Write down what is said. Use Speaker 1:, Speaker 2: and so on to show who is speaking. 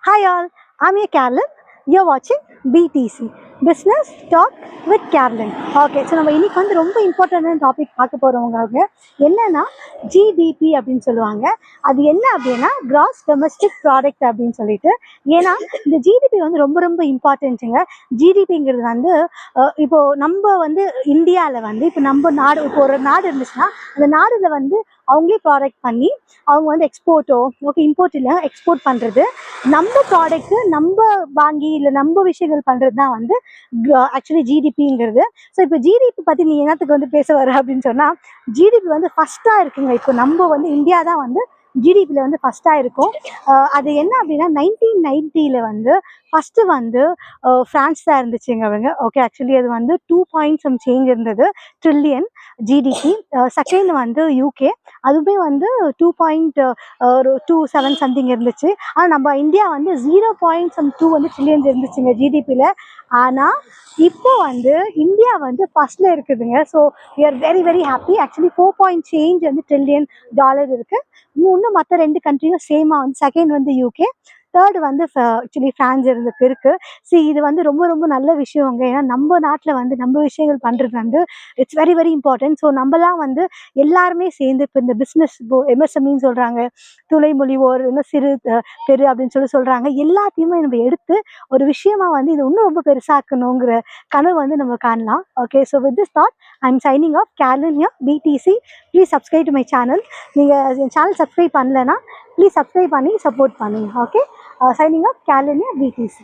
Speaker 1: Hi all, I'm your Carolyn. You're watching BTC Business Talk with Carolyn. Okay, so நம்ம இன்னைக்கு வந்து ரொம்ப இம்பார்ட்டன்டான டாபிக் பார்க்க போகிறவங்க என்னன்னா ஜிடிபி அப்படின்னு சொல்லுவாங்க. அது என்ன அப்படின்னா கிராஸ் டொமஸ்டிக் ப்ராடக்ட் அப்படின்னு சொல்லிட்டு. ஏன்னா இந்த ஜிடிபி வந்து ரொம்ப ரொம்ப இம்பார்ட்டன்ட்டுங்க. ஜிடிபிங்கிறது வந்து இப்போ நம்ம வந்து இந்தியாவில் வந்து இப்போ நம்ம நாடு இப்போ ஒரு நாடு இருந்துச்சுன்னா அந்த நாடுல வந்து அவங்களே ப்ராடக்ட் பண்ணி அவங்க வந்து எக்ஸ்போர்ட்டோ இம்போர்ட் இல்லை எக்ஸ்போர்ட் பண்ணுறது நம்ம ப்ராடக்ட்டு நம்ம வாங்கி இல்லை நம்ம விஷயங்கள் பண்ணுறது தான் வந்து ஆக்சுவலி ஜிடிபிங்கிறது. ஸோ இப்போ ஜிடிபி பற்றி நீ என்னத்துக்கு வந்து பேச வர அப்படின்னு சொன்னால் ஜிடிபி வந்து ஃபஸ்ட்டாக இருக்குங்க. இப்போ நம்ம வந்து இந்தியா தான் வந்து ஜிடிபியில் வந்து ஃபஸ்ட்டாக இருக்கும். அது என்ன அப்படின்னா 1990 வந்து ஃபஸ்ட்டு வந்து ஃப்ரான்ஸ் தான் இருந்துச்சுங்க அவங்க. ஓகே, ஆக்சுவலி அது வந்து 2 சேஞ்ச் இருந்தது ட்ரில்லியன் ஜிடிபி. செகண்ட் வந்து யூகே, அதுவுமே வந்து 2.27 சம்திங் இருந்துச்சு. ஆனால் நம்ம இந்தியா வந்து 0.2 வந்து ட்ரில்லியன்ஸ் இருந்துச்சுங்க ஜிடிபியில். ஆனால் இப்போ வந்து இந்தியா வந்து ஃபர்ஸ்ட்ல இருக்குதுங்க. So we are very very happy. Actually 4 change வந்து ட்ரில்லியன் டாலர் இருக்குது. இன்னும் மற்ற 2 கண்ட்ரியும் சேமாக வந்து செகண்ட் வந்து யூகே, தேர்டு வந்து ஆக்சுவலி ஃப்ரான்ஸ் இருக்குது. இது வந்து ரொம்ப ரொம்ப நல்ல விஷயங்க. ஏன்னா நம்ம நாட்டில் வந்து நம்ம விஷயங்கள் பண்ணுறது வந்து it's very very important. So நம்மலாம் வந்து எல்லாருமே சேர்ந்து இப்போ இந்த பிஸ்னஸ் இப்போ எம்எஸ்எம்இன்னு சொல்கிறாங்க, துணை மொழிவோர் இன்னும் சிறு பெரு அப்படின்னு சொல்கிறாங்க. எல்லாத்தையுமே நம்ம எடுத்து ஒரு விஷயமா வந்து இது இன்னும் ரொம்ப பெருசாக்கணுங்கிற கனவு வந்து நம்ம காணலாம். Okay, so with this thought I am signing off. Carolyn here, BTC. Please subscribe to my channel. நீங்கள் என் சேனல் சப்ஸ்கிரைப் பண்ணலைன்னா ப்ளீஸ் சப்ஸ்கிரைப் பண்ணி சப்போர்ட் பண்ணுங்க. Okay, signing off. Carolyn here, BTC.